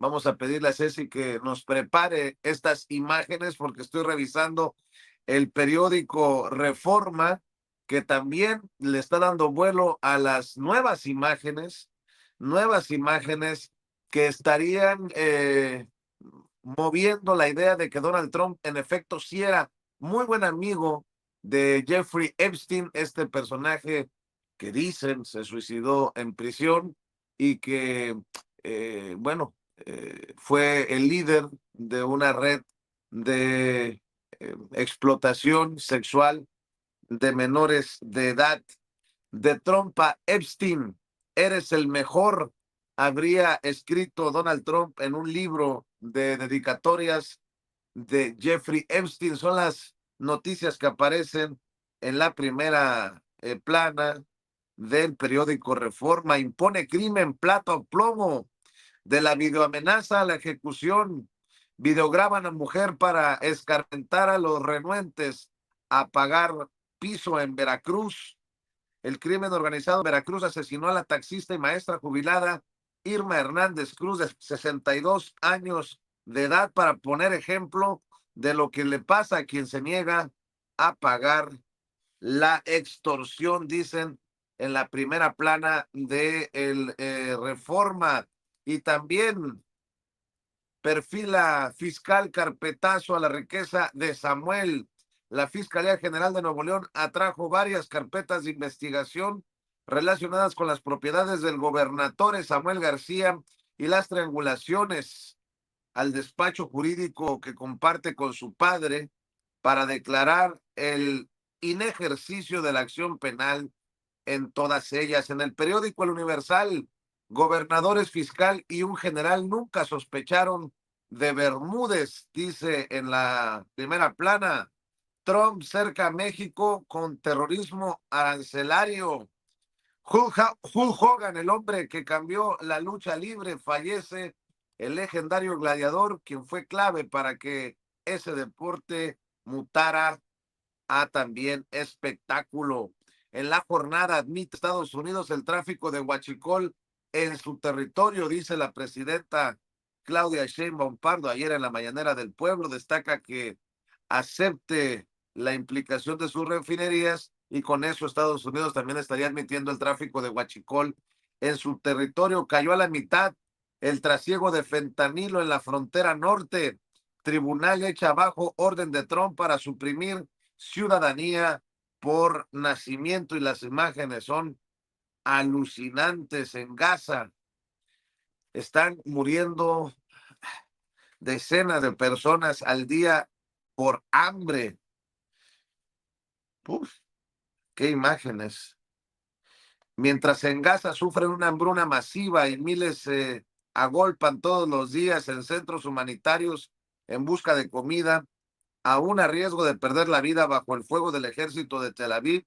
Vamos a pedirle a Ceci que nos prepare estas imágenes porque estoy revisando el periódico Reforma, que también le está dando vuelo a las nuevas imágenes que estarían moviendo la idea de que Donald Trump en efecto sí era muy buen amigo de Jeffrey Epstein, este personaje que dicen se suicidó en prisión y que, bueno, fue el líder de una red de explotación sexual de menores de edad. De Trump a Epstein, eres el mejor, habría escrito Donald Trump en un libro de dedicatorias de Jeffrey Epstein. Son las noticias que aparecen en la primera plana del periódico Reforma. Impone crimen, plata o plomo, de la videoamenaza a la ejecución. Videograban a mujer para escarmentar a los renuentes a pagar piso en Veracruz. El crimen organizado en Veracruz asesinó a la taxista y maestra jubilada Irma Hernández Cruz, de 62 años de edad, para poner ejemplo de lo que le pasa a quien se niega a pagar la extorsión, dicen en la primera plana de el Reforma. Y también perfila fiscal carpetazo a la riqueza de Samuel. La Fiscalía General de Nuevo León atrajo varias carpetas de investigación relacionadas con las propiedades del gobernador Samuel García y las triangulaciones al despacho jurídico que comparte con su padre para declarar el inejercicio de la acción penal en todas ellas. En el periódico El Universal, gobernadores, fiscal y un general nunca sospecharon de Bermúdez, dice en la primera plana. Trump cerca a México con terrorismo arancelario. Hulk Hogan, el hombre que cambió la lucha libre, fallece. El legendario gladiador, quien fue clave para que ese deporte mutara a también espectáculo. En la jornada admite Estados Unidos el tráfico de huachicol en su territorio, dice la presidenta Claudia Sheinbaum Pardo ayer en la mañanera del pueblo. Destaca que acepte la implicación de sus refinerías y con eso Estados Unidos también estaría admitiendo el tráfico de huachicol en su territorio. Cayó a la mitad el trasiego de fentanilo en la frontera norte. Tribunal echa abajo orden de Trump para suprimir ciudadanía por nacimiento, y las imágenes son alucinantes. En Gaza están muriendo decenas de personas al día por hambre. Uf, qué imágenes. Mientras en Gaza sufren una hambruna masiva y miles se agolpan todos los días en centros humanitarios en busca de comida, aún a riesgo de perder la vida bajo el fuego del ejército de Tel Aviv,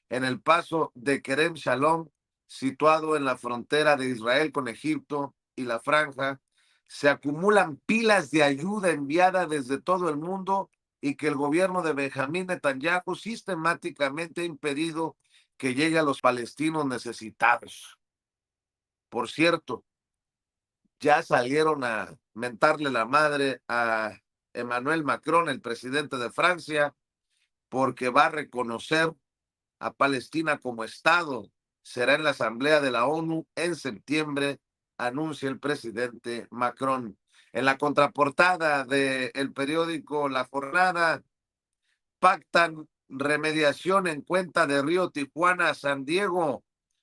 en el paso de Kerem Shalom, situado en la frontera de Israel con Egipto y la Franja, se acumulan pilas de ayuda enviada desde todo el mundo y que el gobierno de Benjamín Netanyahu sistemáticamente ha impedido que llegue a los palestinos necesitados. Por cierto, ya salieron a mentarle la madre a Emmanuel Macron, el presidente de Francia, porque va a reconocer a Palestina como Estado. Será en la Asamblea de la ONU en septiembre, anuncia el presidente Macron. En la contraportada del periódico La Jornada, pactan remediación en cuenta de Río Tijuana, San Diego.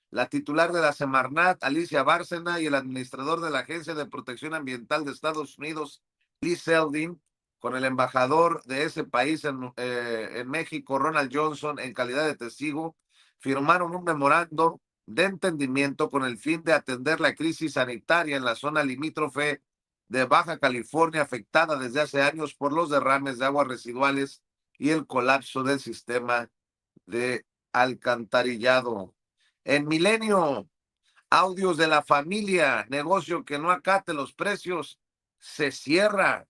La titular de la Semarnat, Alicia Bárcena, y el administrador de la Agencia de Protección Ambiental de Estados Unidos, Lee Zeldin, con el embajador de ese país en México, Ronald Johnson, en calidad de testigo, firmaron un memorando de entendimiento con el fin de atender la crisis sanitaria en la zona limítrofe de Baja California, afectada desde hace años por los derrames de aguas residuales y el colapso del sistema de alcantarillado. En Milenio, audios de la familia, negocio que no acate los precios, se cierra.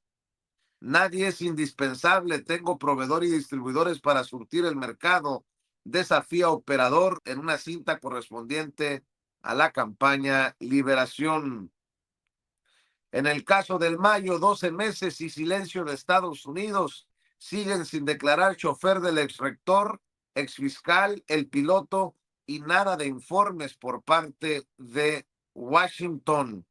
Nadie es indispensable, tengo proveedor y distribuidores para surtir el mercado. Desafía operador en una cinta correspondiente a la campaña Liberación. En el caso del Mayo, 12 meses y silencio de Estados Unidos. Siguen sin declarar chofer del exrector, exfiscal, el piloto y nada de informes por parte de Washington.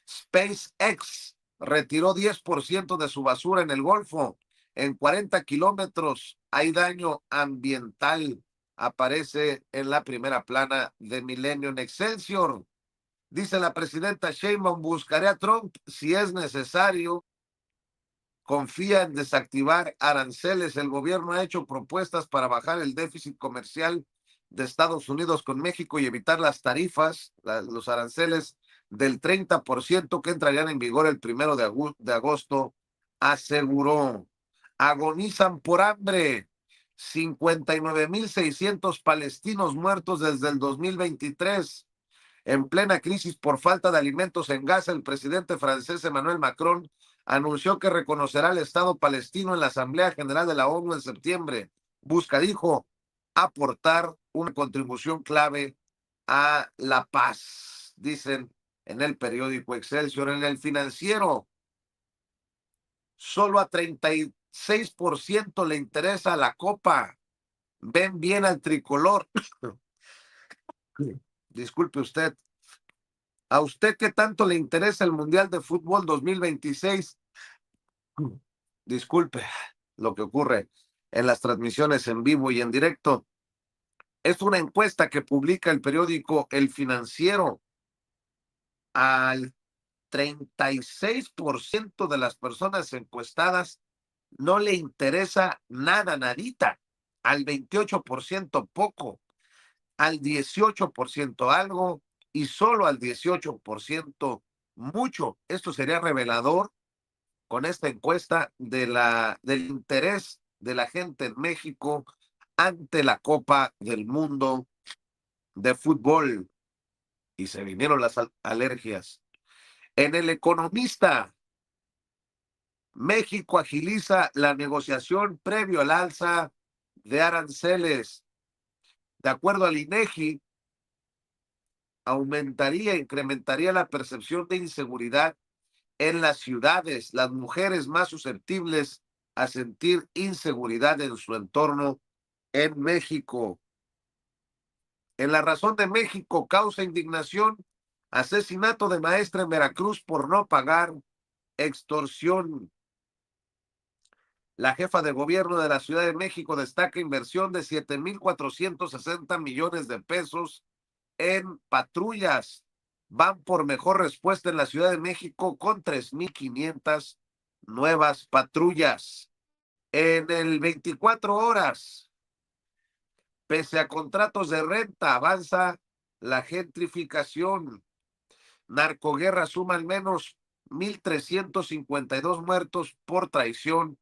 SpaceX retiró 10% de su basura en el Golfo. En 40 kilómetros hay daño ambiental. Aparece en la primera plana de Milenio en Excelsior. Dice la presidenta Sheinbaum, buscaré a Trump si es necesario. Confía en desactivar aranceles. El gobierno ha hecho propuestas para bajar el déficit comercial de Estados Unidos con México y evitar las tarifas, los aranceles del 30% que entrarían en vigor el 1 de agosto, aseguró. Agonizan por hambre. 59,600 palestinos muertos desde el 2023. En plena crisis por falta de alimentos en Gaza, el presidente francés Emmanuel Macron anunció que reconocerá al Estado palestino en la Asamblea General de la ONU en septiembre. Busca, dijo, aportar una contribución clave a la paz, dicen en el periódico Excelsior. En el Financiero, solo a 36% le interesa la Copa. Ven bien al tricolor. Disculpe usted. ¿A usted qué tanto le interesa el Mundial de Fútbol 2026? Disculpe lo que ocurre en las transmisiones en vivo y en directo. Es una encuesta que publica el periódico El Financiero. Al 36% de las personas encuestadas no le interesa nada, nadita. Al 28% poco. Al 18% algo y solo al 18% mucho. Esto sería revelador con esta encuesta del interés de la gente en México ante la Copa del Mundo de fútbol. Y se vinieron las alergias. En El Economista, México agiliza la negociación previo al alza de aranceles. De acuerdo al INEGI, incrementaría la percepción de inseguridad en las ciudades, las mujeres más susceptibles a sentir inseguridad en su entorno en México. En La Razón de México, causa indignación, asesinato de maestra en Veracruz por no pagar extorsión. La jefa de gobierno de la Ciudad de México destaca inversión de 7,460 millones de pesos en patrullas. Van por mejor respuesta en la Ciudad de México con 3,500 nuevas patrullas. En el 24 horas, pese a contratos de renta, avanza la gentrificación. Narcoguerra suma al menos 1,352 muertos por traición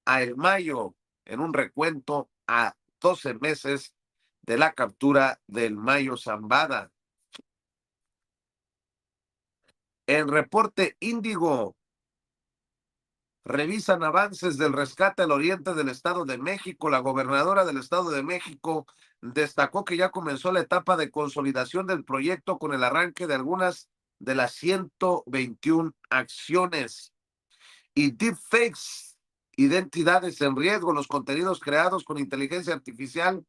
a El Mayo, en un recuento a 12 meses de la captura del Mayo Zambada. En reporte Índigo, revisan avances del rescate al oriente del Estado de México. La gobernadora del Estado de México destacó que ya comenzó la etapa de consolidación del proyecto con el arranque de algunas de las 121 acciones. Y deepfakes, identidades en riesgo. Los contenidos creados con inteligencia artificial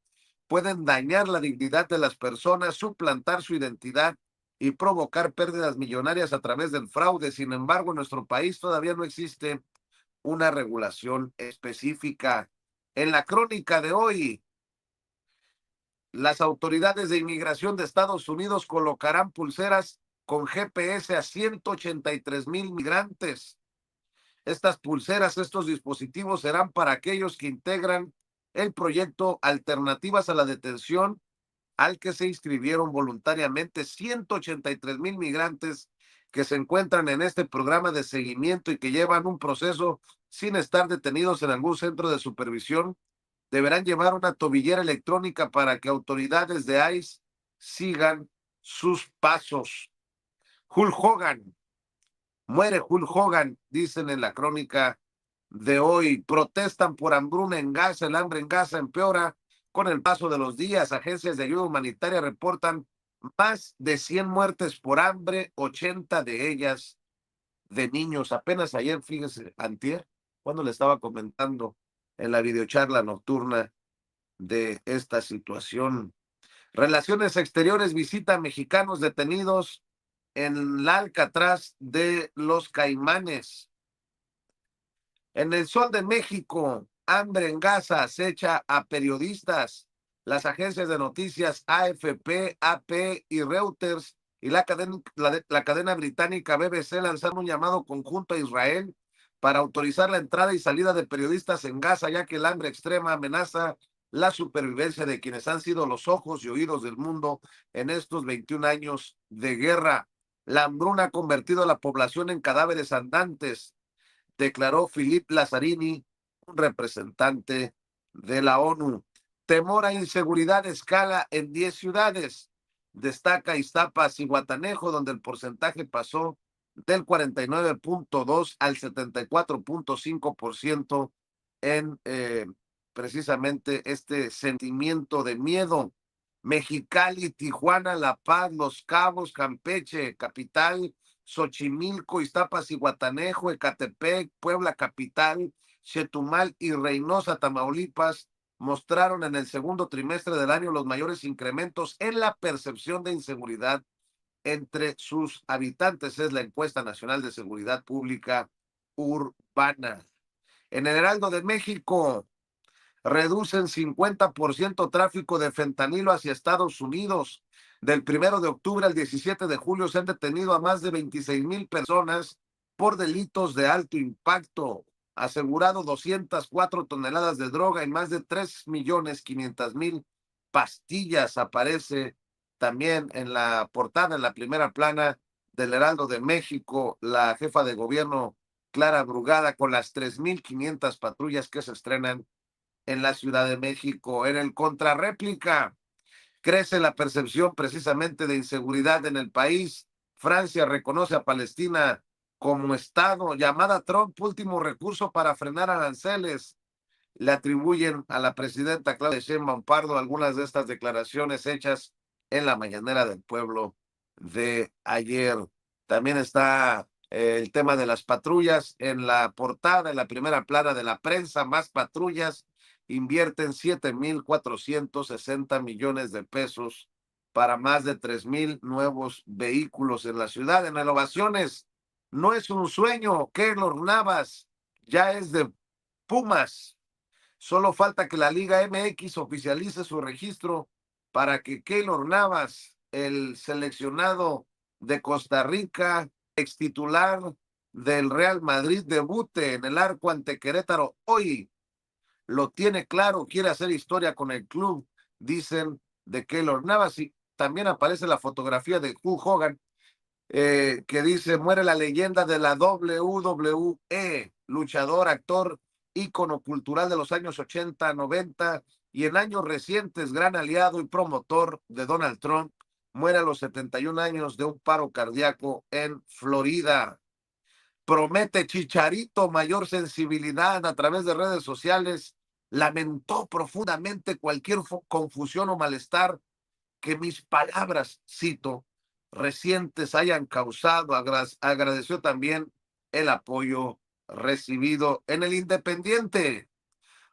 pueden dañar la dignidad de las personas, suplantar su identidad y provocar pérdidas millonarias a través del fraude. Sin embargo, en nuestro país todavía no existe una regulación específica. En la crónica de hoy, las autoridades de inmigración de Estados Unidos colocarán pulseras con GPS a 183,000 migrantes. Estas pulseras, estos dispositivos serán para aquellos que integran el proyecto Alternativas a la Detención, al que se inscribieron voluntariamente 183,000 migrantes que se encuentran en este programa de seguimiento y que llevan un proceso sin estar detenidos en algún centro de supervisión. Deberán llevar una tobillera electrónica para que autoridades de ICE sigan sus pasos. Hulk Hogan, muere Hulk Hogan, dicen en la crónica de hoy. Protestan por hambruna en Gaza. El hambre en Gaza empeora con el paso de los días. Agencias de ayuda humanitaria reportan más de 100 muertes por hambre, 80 de ellas de niños. Apenas ayer, fíjese, antier, cuando le estaba comentando en la videocharla nocturna de esta situación. Relaciones Exteriores visita a mexicanos detenidos en la Alcatraz de los Caimanes. En el Sol de México, hambre en Gaza acecha a periodistas. Las agencias de noticias AFP, AP y Reuters y la cadena británica BBC lanzaron un llamado conjunto a Israel para autorizar la entrada y salida de periodistas en Gaza, ya que el hambre extrema amenaza la supervivencia de quienes han sido los ojos y oídos del mundo en estos 21 años de guerra. La hambruna ha convertido a la población en cadáveres andantes, declaró Philippe Lazzarini, un representante de la ONU. Temor a inseguridad escala en 10 ciudades. Destaca Iztapas y Guatanejo, donde el porcentaje pasó del 49.2 al 74.5% en precisamente este sentimiento de miedo. Mexicali, Tijuana, La Paz, Los Cabos, Campeche, capital, Xochimilco, Iztapas y Guatanejo, Ecatepec, Puebla capital, Chetumal y Reynosa, Tamaulipas, mostraron en el segundo trimestre del año los mayores incrementos en la percepción de inseguridad entre sus habitantes. Es la encuesta nacional de seguridad pública urbana. En el Heraldo de México, reducen 50% tráfico de fentanilo hacia Estados Unidos. Del 1 de octubre al 17 de julio se han detenido a más de 26,000 personas por delitos de alto impacto. Asegurado 204 toneladas de droga y más de 3,500,000 pastillas. Aparece también en la portada, en la primera plana del Heraldo de México, la jefa de gobierno Clara Brugada con las 3,500 patrullas que se estrenan en la Ciudad de México. En el contrarréplica, crece la percepción precisamente de inseguridad en el país. Francia reconoce a Palestina como Estado. Llamada Trump, último recurso para frenar aranceles. Le atribuyen a la presidenta Claudia Sheinbaum Pardo algunas de estas declaraciones hechas en la mañanera del pueblo de ayer. También está el tema de las patrullas en la portada, en la primera plana de la prensa. Más patrullas, invierten 7,460 millones de pesos para más de 3,000 nuevos vehículos en la ciudad. En renovaciones, no es un sueño. Keylor Navas ya es de Pumas. Solo falta que la Liga MX oficialice su registro para que Keylor Navas, el seleccionado de Costa Rica, ex titular del Real Madrid, debute en el arco ante Querétaro hoy. Lo tiene claro, quiere hacer historia con el club, dicen, de Keylor Navas. Y también aparece la fotografía de Hulk Hogan, que dice: muere la leyenda de la WWE, luchador, actor, ícono cultural de los años 80, 90 y en años recientes gran aliado y promotor de Donald Trump. Muere a los 71 años de un paro cardíaco en Florida. Promete Chicharito mayor sensibilidad a través de redes sociales. Lamentó profundamente cualquier confusión o malestar que mis palabras, cito, recientes hayan causado. Agradeció también el apoyo recibido. En el Independiente,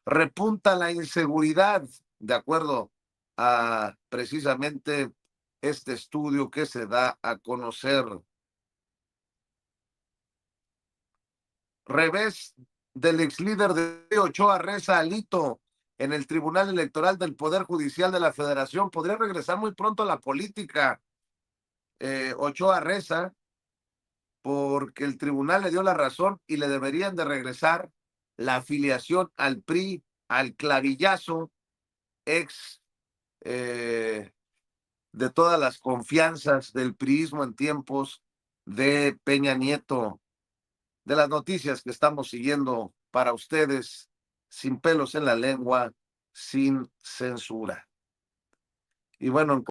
repunta la inseguridad, de acuerdo a precisamente este estudio que se da a conocer. Revés del ex líder de Ochoa Reza Alito en el Tribunal Electoral del Poder Judicial de la Federación. Podría regresar muy pronto a la política. Ochoa Reza, porque el tribunal le dio la razón y le deberían de regresar la afiliación al PRI, al clavillazo, ex de todas las confianzas del priismo en tiempos de Peña Nieto. De las noticias que estamos siguiendo para ustedes, sin pelos en la lengua, sin censura. Y bueno,